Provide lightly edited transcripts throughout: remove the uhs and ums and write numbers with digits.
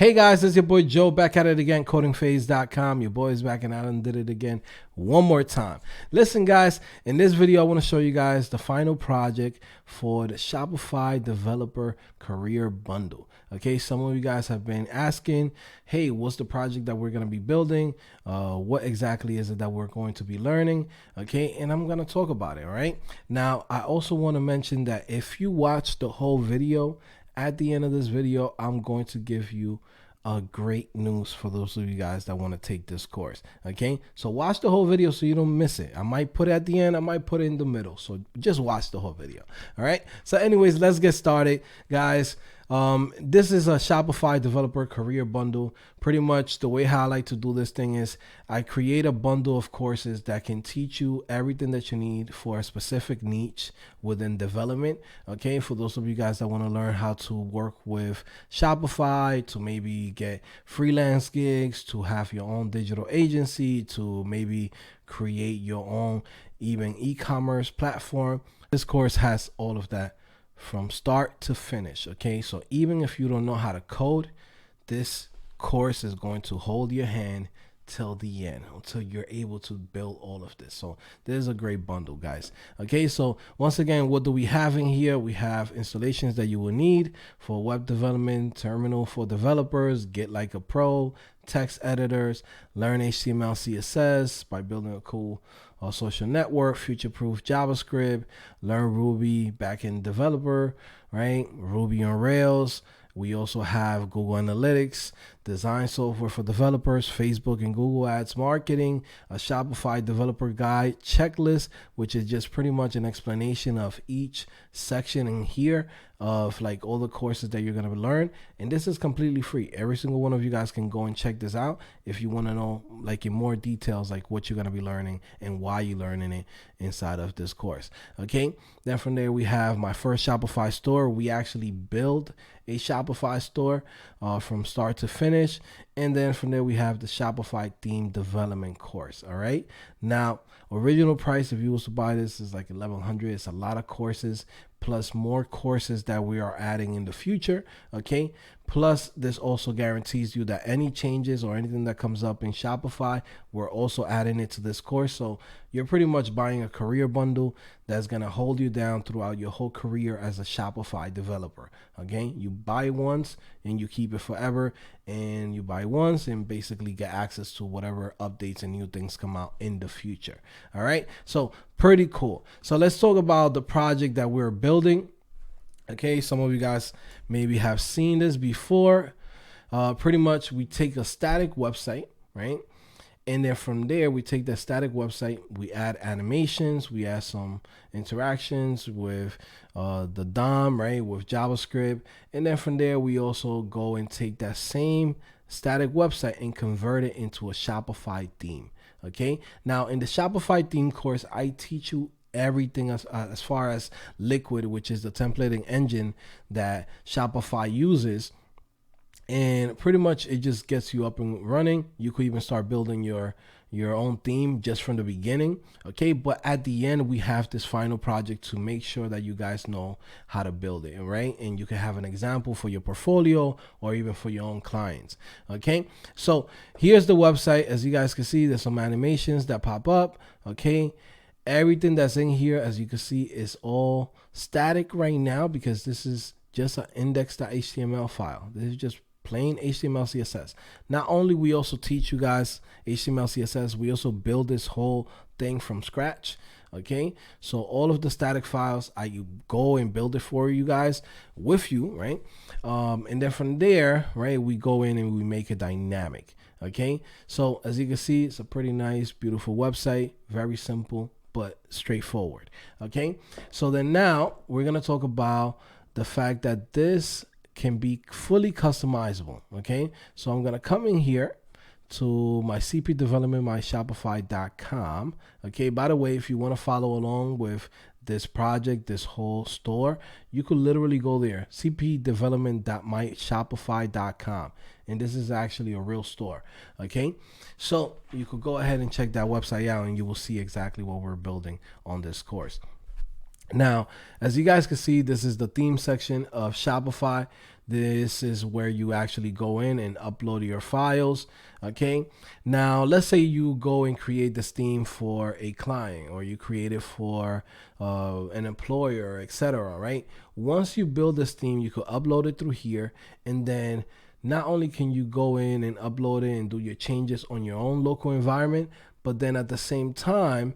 Hey guys, it's your boy Joe back at it again, CodingPhase.com. Your boy's back and Alan did it again one more time. Listen guys, in this video I want to show you guys the final project for the Shopify Developer Career Bundle. Okay, some of you guys have been asking, hey, what's the project that we're going to be building? What exactly is it that we're going to be learning? Okay, and I'm going to talk about it, all right? Now, I also want to mention that if you watch the whole video, at the end of this video, I'm going to give you great news for those of you guys that want to take this course. Okay, so watch the whole video so you don't miss it. I might put it at the end, I might put it in the middle, so just watch the whole video. All right, so anyways, let's get started, guys. This is a Shopify Developer Career Bundle. Pretty much the way how I like to do this thing is I create a bundle of courses that can teach you everything that you need for a specific niche within development. Okay, for those of you guys that want to learn how to work with Shopify, to maybe get freelance gigs, to have your own digital agency, to maybe create your own even e-commerce platform. This course has all of that from start to finish. Okay, so even if you don't know how to code, this course is going to hold your hand till the end, until you're able to build all of this. So this is a great bundle, guys. Okay, so once again, what do we have in here? We have installations that you will need for web development, terminal for developers, Get Like a Pro, text editors, learn HTML, CSS by building a cool social network, future-proof JavaScript, learn Ruby backend developer, right? Ruby on Rails. We also have Google Analytics, design software for developers, Facebook and Google Ads marketing, a Shopify developer guide, checklist, which is just pretty much an explanation of each section in here of like all the courses that you're going to learn. And this is completely free. Every single one of you guys can go and check this out if you want to know like in more details, like what you're going to be learning and why you're learning it inside of this course. Okay, then from there we have my first Shopify store. We actually build a Shopify store from start to finish. And then from there we have the Shopify theme development course. All right, now original price if you was to buy this is like $1,100. It's a lot of courses plus more courses that we are adding in the future. Okay, plus this also guarantees you that any changes or anything that comes up in Shopify, we're also adding it to this course. So you're pretty much buying a career bundle that's going to hold you down throughout your whole career as a Shopify developer. Okay, you buy once and you keep it forever, and you buy once and basically get access to whatever updates and new things come out in the future. All right, so pretty cool. So let's talk about the project that we're building. Okay, some of you guys maybe have seen this before. Pretty much we take a static website, right? And then from there, we take that static website, we add animations, we add some interactions with the DOM, right, with JavaScript. And then from there, we also go and take that same static website and convert it into a Shopify theme. Okay, now in the Shopify theme course, I teach you everything as far as Liquid, which is the templating engine that Shopify uses. And pretty much it just gets you up and running. You could even start building your own theme just from the beginning. Okay, but at the end we have this final project to make sure that you guys know how to build it, right? And you can have an example for your portfolio or even for your own clients. Okay, so here's the website. As you guys can see, there's some animations that pop up. Okay, everything that's in here, as you can see, is all static right now because this is just an index.html file. This is just plain HTML CSS. Not only we also teach you guys HTML CSS, we also build this whole thing from scratch. Okay, so all of the static files, I go and build it for you guys with you, right? And then from there, right, we go in and we make it dynamic. Okay, so as you can see, it's a pretty nice, beautiful website, very simple but straightforward. Okay, so then now we're gonna talk about the fact that this can be fully customizable. Okay, so I'm gonna come in here to my CP development, my Shopify.com. Okay, by the way, if you want to follow along with this project, this whole store, you could literally go there, cpdevelopment.myshopify.com, and this is actually a real store. Okay, so you could go ahead and check that website out and you will see exactly what we're building on this course. Now, as you guys can see, this is the theme section of Shopify. This is where you actually go in and upload your files. Okay, now let's say you go and create this theme for a client, or you create it for an employer, etc. Right? Once you build this theme, you could upload it through here, and then not only can you go in and upload it and do your changes on your own local environment, but then at the same time,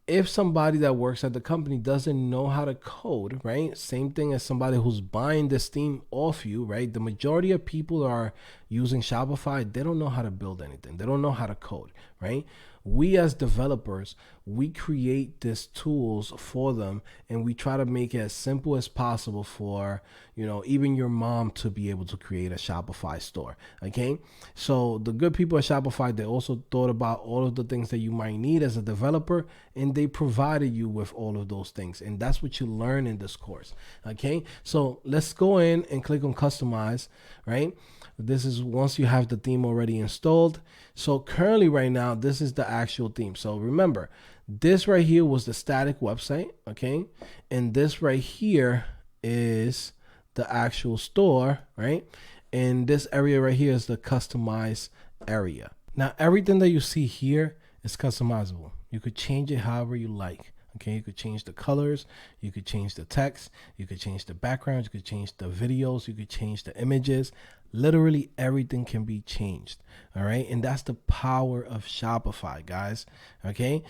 if somebody that works at the company doesn't know how to code, right? Same thing as somebody who's buying this theme off you, right? The majority of people are using Shopify. They don't know how to build anything. They don't know how to code, right? We as developers, we create these tools for them, and we try to make it as simple as possible for, even your mom to be able to create a Shopify store. Okay. So the good people at Shopify, they also thought about all of the things that you might need as a developer, and they provided you with all of those things. And that's what you learn in this course. Okay. So let's go in and click on customize, right? This is once you have the theme already installed. So currently right now, this is the actual theme. So remember, this right here was the static website, okay? And this right here is the actual store, right? And this area right here is the customized area. Now, everything that you see here is customizable. You could change it however you like. Okay, you could change the colors, you could change the text, you could change the background, you could change the videos, you could change the images. Literally everything can be changed. All right, and that's the power of Shopify, guys. Okay,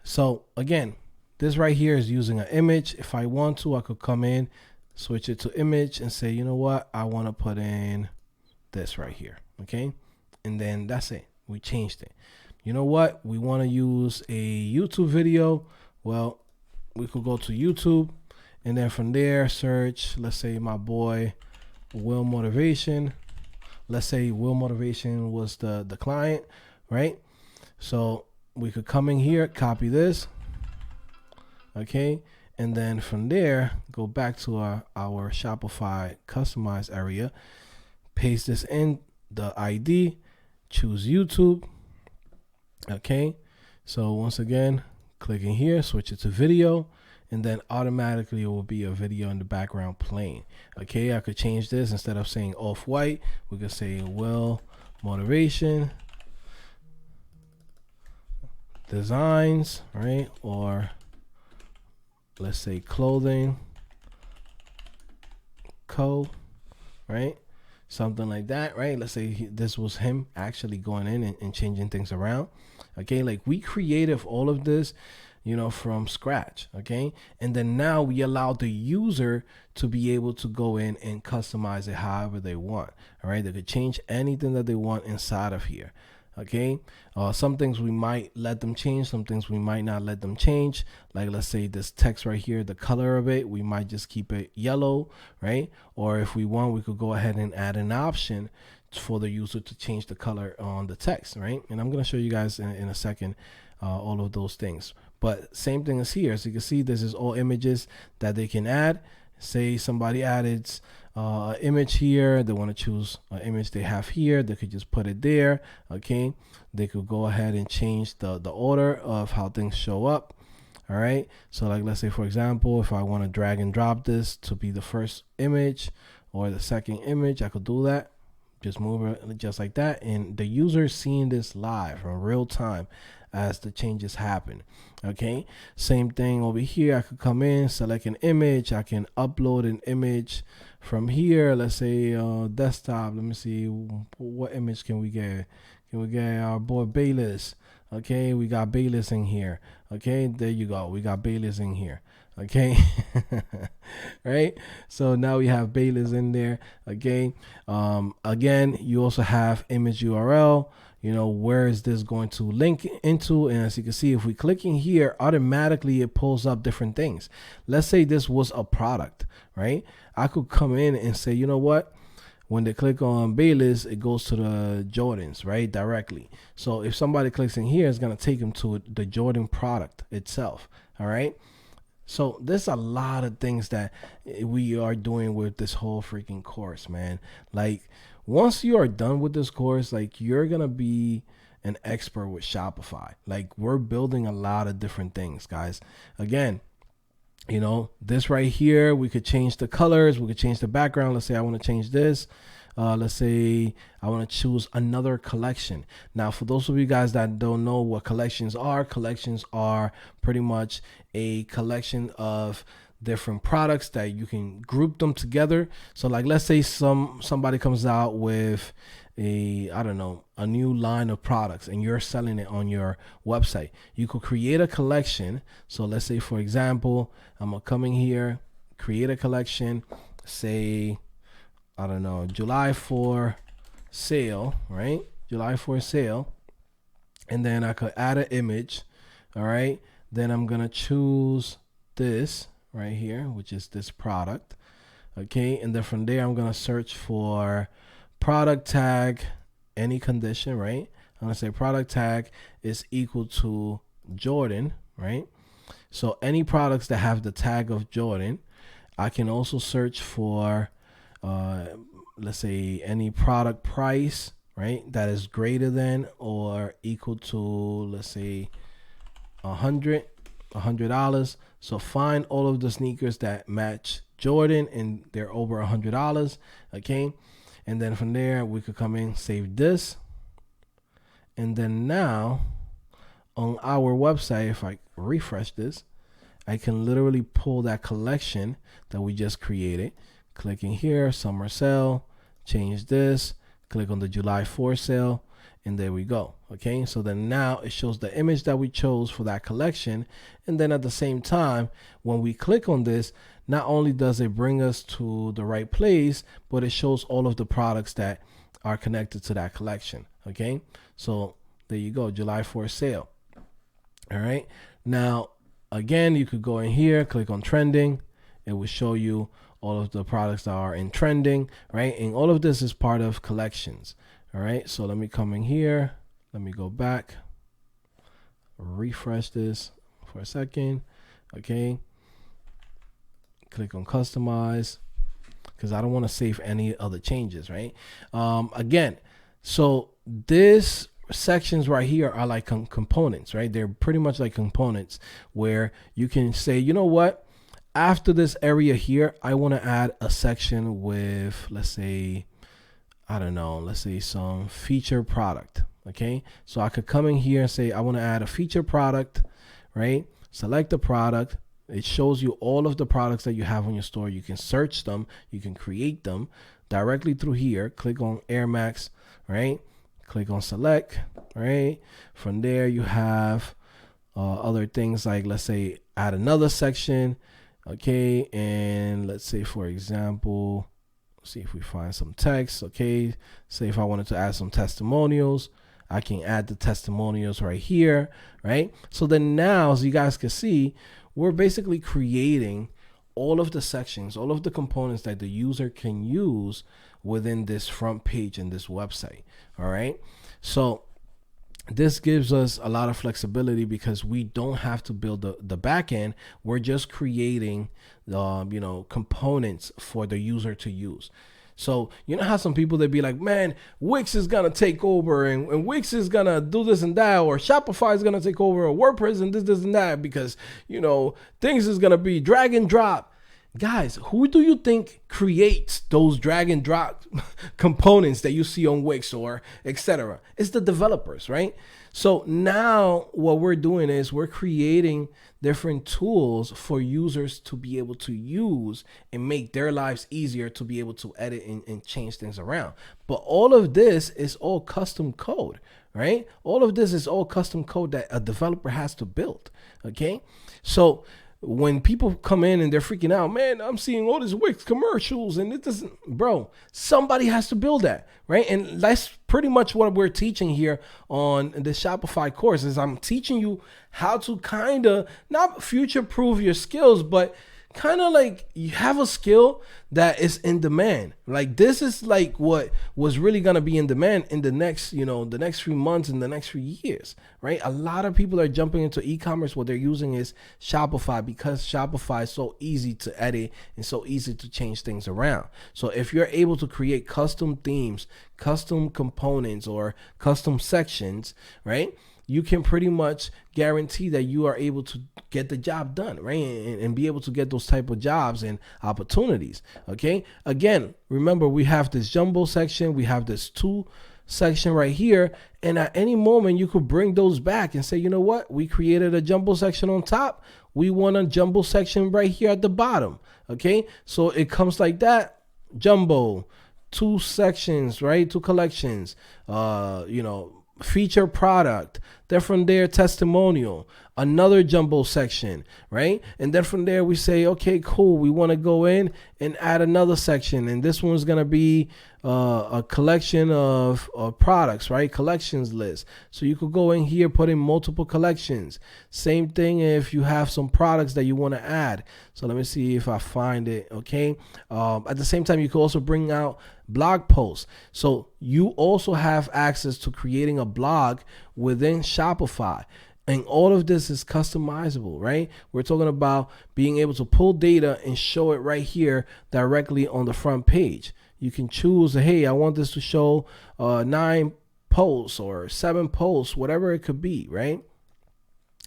so again, this right here is using an image. If I want to, I could come in, switch it to image, and say, you know what, I want to put in this right here. Okay, and then that's it. We changed it. You know what, we want to use a YouTube video. Well, we could go to YouTube, and then from there search, let's say my boy Will Motivation. Let's say Will Motivation was the client, right? So we could come in here, copy this, okay, and then from there go back to our Shopify customized area, paste this in the ID, choose YouTube. Okay, so once again, click in here, switch it to video, and then automatically it will be a video in the background playing. Okay, I could change this. Instead of saying off-white, we could say Will Motivation Designs, right? Or let's say Clothing Co, right? Something like that, right? Let's say this was him actually going in and changing things around. Okay, like we created all of this, from scratch. Okay, and then now we allow the user to be able to go in and customize it however they want. All right, they could change anything that they want inside of here. Okay, some things we might let them change, some things we might not let them change. Like let's say this text right here, the color of it, we might just keep it yellow, right? Or if we want, we could go ahead and add an option for the user to change the color on the text, right? And I'm going to show you guys in a second all of those things. But same thing as here. As you can see, this is all images that they can add. Say somebody added image here, they want to choose an image they have here, they could just put it there. Okay, they could go ahead and change the order of how things show up. All right, so like let's say for example, if I want to drag and drop this to be the first image or the second image, I could do that. Just move it just like that, and the user is seeing this live in real time as the changes happen. Okay, same thing over here. I could come in, select an image, I can upload an image from here. Let's say desktop. Let me see, what image can we get? Can we get our boy Bayless? Okay, we got Bayless in here. Okay, there you go, we got Bayless in here. Okay, right, so now we have Bayless in there. Okay, again, you also have image URL. Where is this going to link into? And as you can see, if we click in here, automatically it pulls up different things. Let's say this was a product, right? I could come in and say, you know what, when they click on Bayless, it goes to the Jordans, right, directly. So if somebody clicks in here, it's going to take them to the Jordan product itself. All right, so there's a lot of things that we are doing with this whole freaking course, man. Like, once you are done with this course, like, you're gonna be an expert with Shopify. Like, we're building a lot of different things, guys. Again, You know, this right here, we could change the colors, we could change the background. Let's say I want to change this. Let's say I want to choose another collection. Now, for those of you guys that don't know what collections are pretty much a collection of different products that you can group them together. So like, let's say somebody comes out with a new line of products and you're selling it on your website. You could create a collection. So let's say, for example, I'm gonna come in here, create a collection, say, July 4 sale, right? July 4 sale. And then I could add an image. All right. Then I'm gonna choose this right here, which is this product. Okay. And then from there, I'm gonna search for product tag, any condition, right? I'm gonna say product tag is equal to Jordan, right? So any products that have the tag of Jordan. I can also search for, let's say, any product price, right? That is greater than or equal to, let's say, $100. So find all of the sneakers that match Jordan and they're over $100. Okay. And then from there, we could come in, save this. And then now on our website, if I refresh this, I can literally pull that collection that we just created. Clicking here, summer sale, change this, click on the July 4 sale, and there we go. Okay, so then now it shows the image that we chose for that collection. And then at the same time, when we click on this, not only does it bring us to the right place, but it shows all of the products that are connected to that collection. Okay, so there you go, July 4 sale. All right, now again, you could go in here, click on trending. It will show you all of the products that are in trending, right? And all of this is part of collections. All right, so let me come in here. Let me go back, refresh this for a second. Okay, click on customize because I don't want to save any other changes, right? Again, so this sections right here are like components, right? They're pretty much like components where you can say, you know what? After this area here, I want to add a section with, let's say, let's say some feature product. Okay, so I could come in here and say I want to add a feature product, right? Select the product. It shows you all of the products that you have on your store. You can search them, you can create them directly through here. Click on Air Max, right? Click on select, right? From there you have other things like, let's say, add another section. Okay, and let's say, for example, see if we find some text. Okay, say if I wanted to add some testimonials, I can add the testimonials right here, right? So then now, as you guys can see, we're basically creating all of the sections, all of the components that the user can use within this front page in this website. All right, so this gives us a lot of flexibility because we don't have to build the back end. We're just creating components for the user to use. So you know how some people, they be like, man, Wix is gonna take over and Wix is gonna do this and that, or Shopify is gonna take over, or WordPress and this and that, because things is gonna be drag and drop. Guys, who do you think creates those drag and drop components that you see on Wix or etc.? It's the developers, right? So now what we're doing is we're creating different tools for users to be able to use and make their lives easier to be able to edit and change things around. But all of this is all custom code, right? All of this is all custom code that a developer has to build, okay? So when people come in and they're freaking out, man, I'm seeing all these Wix commercials and it doesn't, bro, somebody has to build that, right? And that's pretty much what we're teaching here on the Shopify course. Is I'm teaching you how to kind of not future-proof your skills, but kind of like you have a skill that is in demand. Like this is like what was really going to be in demand in the next, the next few months and the next few years, right? A lot of people are jumping into e-commerce. What they're using is Shopify because Shopify is so easy to edit and so easy to change things around. So if you're able to create custom themes, custom components, or custom sections, right, you can pretty much guarantee that you are able to get the job done, right? And be able to get those type of jobs and opportunities. Okay. Again, remember, we have this jumbo section, we have this to section right here, and at any moment you could bring those back and say, you know what, we created a jumbo section on top, we want a jumbo section right here at the bottom. Okay, so it comes like that: jumbo, two sections, right? Two collections, feature product. Then from there, testimonial, another jumbo section, right? And then from there we say, okay, cool, we want to go in and add another section, and this one's gonna be a collection of products, right? Collections list. So you could go in here, put in multiple collections. Same thing if you have some products that you want to add. So let me see if I find it. Okay. At the same time, you could also bring out blog posts. So you also have access to creating a blog within Shopify. And all of this is customizable, right? We're talking about being able to pull data and show it right here directly on the front page. You can choose, hey, I want this to show 9 posts or 7 posts, whatever it could be, right?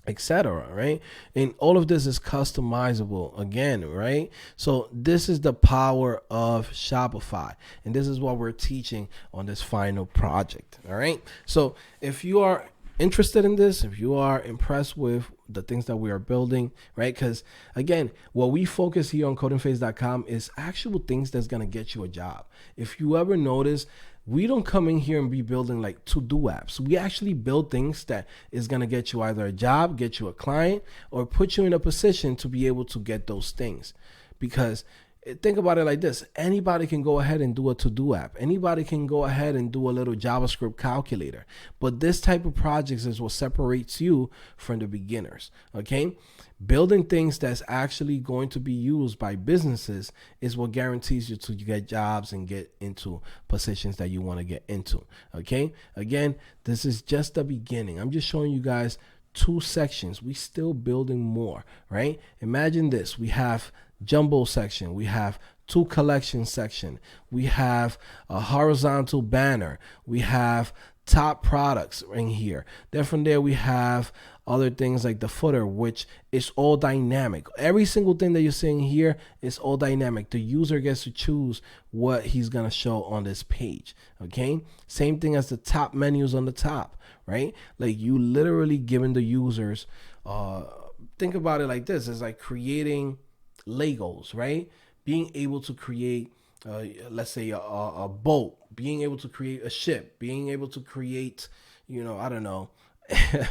Etc. Right? And all of this is customizable again, right? So this is the power of Shopify, and this is what we're teaching on this final project. All right. So if you are interested in this, if you are impressed with the things that we are building, right? Because again, what we focus here on CodingPhase.com is actual things that's going to get you a job. If you ever notice, we don't come in here and be building like to-do apps. We actually build things that is going to get you either a job, get you a client, or put you in a position to be able to get those things. Because think about it like this: anybody can go ahead and do a to-do app. Anybody can go ahead and do a little JavaScript calculator. But this type of projects is what separates you from the beginners. Okay? Building things that's actually going to be used by businesses is what guarantees you to get jobs and get into positions that you want to get into. Okay? Again, this is just the beginning. I'm just showing you guys 2 sections. We still building more, right? Imagine this: we have jumbo section, we have 2 collection section, we have a horizontal banner, we have top products in here. Then from there we have other things like the footer, which is all dynamic. Every single thing that you're seeing here is all dynamic. The user gets to choose what he's gonna show on this page. Okay, same thing as the top menus on the top, right? Like you literally giving the users think about it like this: it's like creating Legos, right? Being able to create let's say a boat, being able to create a ship, being able to create, I don't know,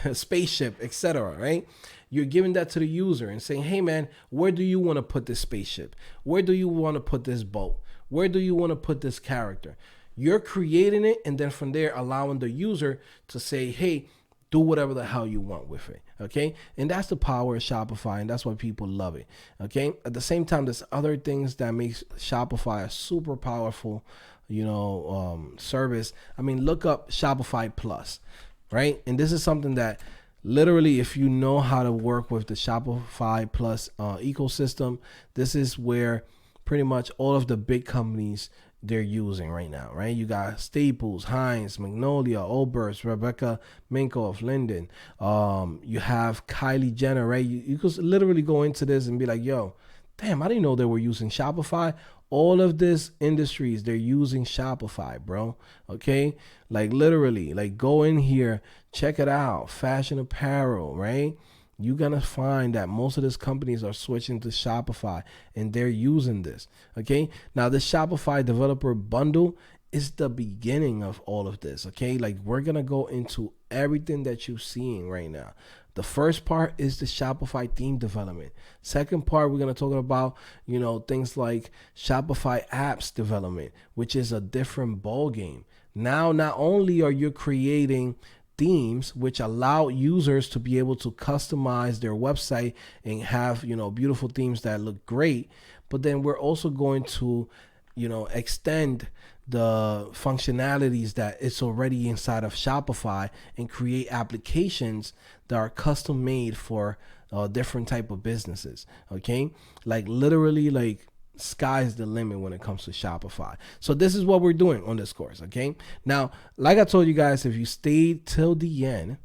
a spaceship, etc. Right? You're giving that to the user and saying, hey man, where do you want to put this spaceship? Where do you want to put this boat? Where do you want to put this character? You're creating it, and then from there allowing the user to say, hey, do whatever the hell you want with it. Okay. And that's the power of Shopify, and that's why people love it. Okay. At the same time, there's other things that makes Shopify a super powerful, service. I mean, look up Shopify Plus, right? And this is something that literally, if you know how to work with the Shopify Plus ecosystem, this is where pretty much all of the big companies they're using right now, right? You got Staples, Heinz, Magnolia, Oberst, Rebecca Minko of Linden. You have Kylie Jenner, right? You could literally go into this and be like, yo, damn, I didn't know they were using Shopify. All of this industries, they're using Shopify, bro. Okay? Like literally, like go in here, check it out. Fashion apparel, right? You're going to find that most of these companies are switching to Shopify, and they're using this. Okay. Now the Shopify developer bundle is the beginning of all of this. Okay. Like we're going to go into everything that you're seeing right now. The first part is the Shopify theme development. Second part, we're going to talk about, things like Shopify apps development, which is a different ball game. Now, not only are you creating themes which allow users to be able to customize their website and have, beautiful themes that look great, but then we're also going to, extend the functionalities that it's already inside of Shopify and create applications that are custom made for different type of businesses. Okay, like literally, like sky's the limit when it comes to Shopify. So this is what we're doing on this course. Okay, now like I told you guys, if you stayed till the end,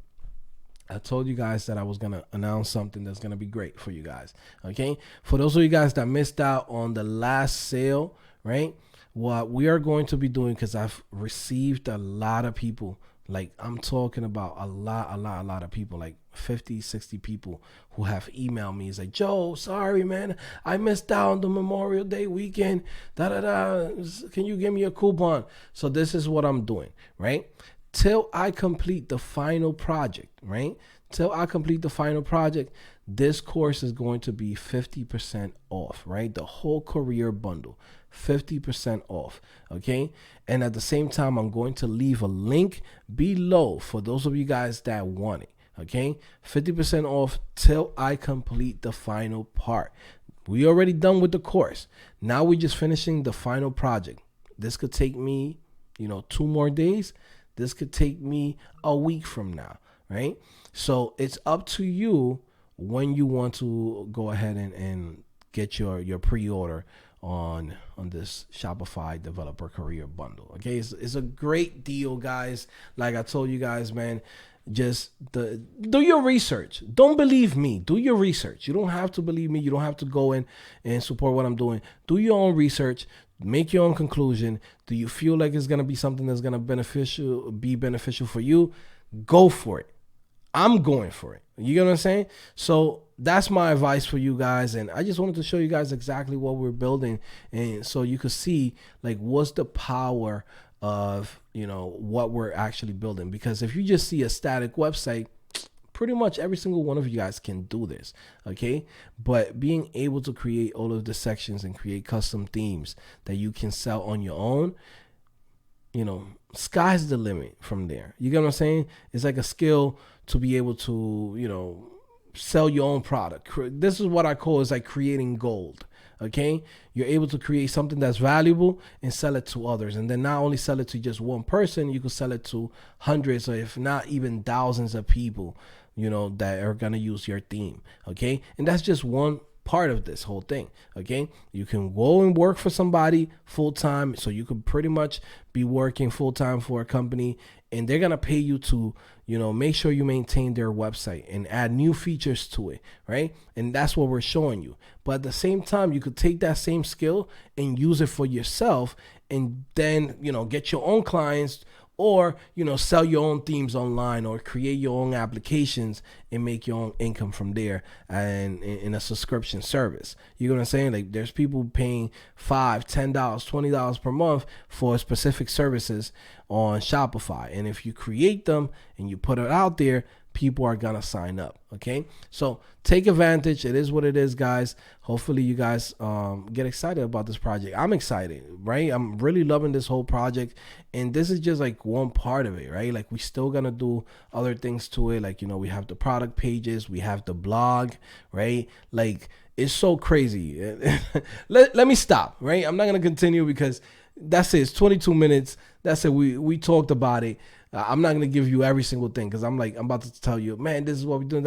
I told you guys that I was going to announce something that's going to be great for you guys. Okay. For those of you guys that missed out on the last sale, right? What we are going to be doing, because I've received a lot of people, like I'm talking about a lot of people, like 50, 60 people who have emailed me. It's like, Joe, sorry, man, I missed out on the Memorial Day weekend. Can you give me a coupon? So this is what I'm doing, right? Till I complete the final project, right? Till I complete the final project, this course is going to be 50% off, right? The whole career bundle, 50% off, okay? And at the same time, I'm going to leave a link below for those of you guys that want it, okay? 50% off till I complete the final part. We already done with the course. Now we're just finishing the final project. This could take me, 2 more days. This could take me a week from now, right? So it's up to you when you want to go ahead and get your pre-order on this Shopify Developer Career Bundle. Okay, it's a great deal, guys. Like I told you guys, man, just do your research. Don't believe me. Do your research. You don't have to believe me. You don't have to go in and support what I'm doing. Do your own research. Make your own conclusion. Do you feel like it's gonna be something that's gonna be beneficial for you? Go for it. I'm going for it. You get what I'm saying? So that's my advice for you guys. And I just wanted to show you guys exactly what we're building, and so you could see like what's the power of what we're actually building. Because if you just see a static website, pretty much every single one of you guys can do this, okay? But being able to create all of the sections and create custom themes that you can sell on your own, sky's the limit from there. You get what I'm saying? It's like a skill to be able to, sell your own product. This is what I call is like creating gold. Okay, you're able to create something that's valuable and sell it to others, and then not only sell it to just one person, you could sell it to hundreds or if not even thousands of people, that are gonna use your theme. Okay, and that's just one part of this whole thing. Okay, you can go and work for somebody full time, so you could pretty much be working full time for a company, and they're gonna pay you to make sure you maintain their website and add new features to it, right? And that's what we're showing you. But at the same time, you could take that same skill and use it for yourself, and then get your own clients, or sell your own themes online, or create your own applications and make your own income from there, and in a subscription service. You know what I'm saying? Like there's people paying $5, $10, $20 per month for specific services on Shopify, and if you create them and you put it out there, people are gonna sign up. Okay, so take advantage. It is what it is, guys. Hopefully you guys get excited about this project. I'm excited, right? I'm really loving this whole project, and this is just like one part of it, right? Like we still gonna do other things to it. Like we have the product pages, we have the blog, right? Like it's so crazy. let me stop, right? I'm not gonna continue because that's it. It's 22 minutes. That's it. We talked about it. I'm not going to give you every single thing because I'm about to tell you, man, this is what we're doing,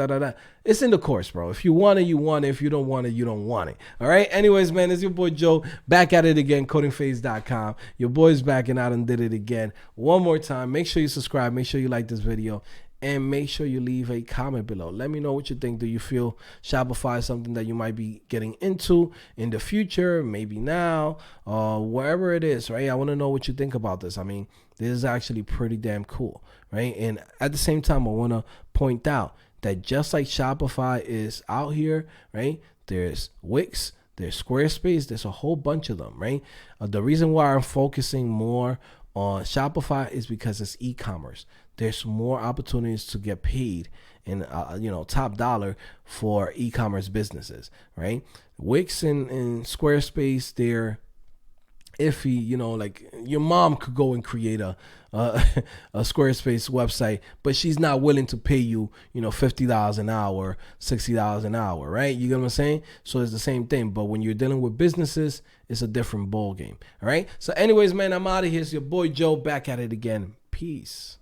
It's in the course, bro. If you want it, you want it. If you don't want it, you don't want it. All right? Anyways, man, it's your boy Joe back at it again, CodingPhase.com. Your boy's back and out and did it again. One more time. Make sure you subscribe. Make sure you like this video. And make sure you leave a comment below. Let me know what you think. Do you feel Shopify is something that you might be getting into in the future, maybe now, wherever it is, right? I want to know what you think about this. I mean, this is actually pretty damn cool, right? And at the same time, I want to point out that just like Shopify is out here, right? There's Wix, there's Squarespace, there's a whole bunch of them, right? The reason why I'm focusing more on Shopify is because it's e-commerce. There's more opportunities to get paid in top dollar for e-commerce businesses, right? Wix and Squarespace, they're iffy. Like your mom could go and create a Squarespace website, but she's not willing to pay you $50 an hour, $60 an hour, right? You get what I'm saying? So it's the same thing, but when you're dealing with businesses, it's a different ball game. All right, so anyways, man, I'm out of here. It's your boy Joe back at it again. Peace.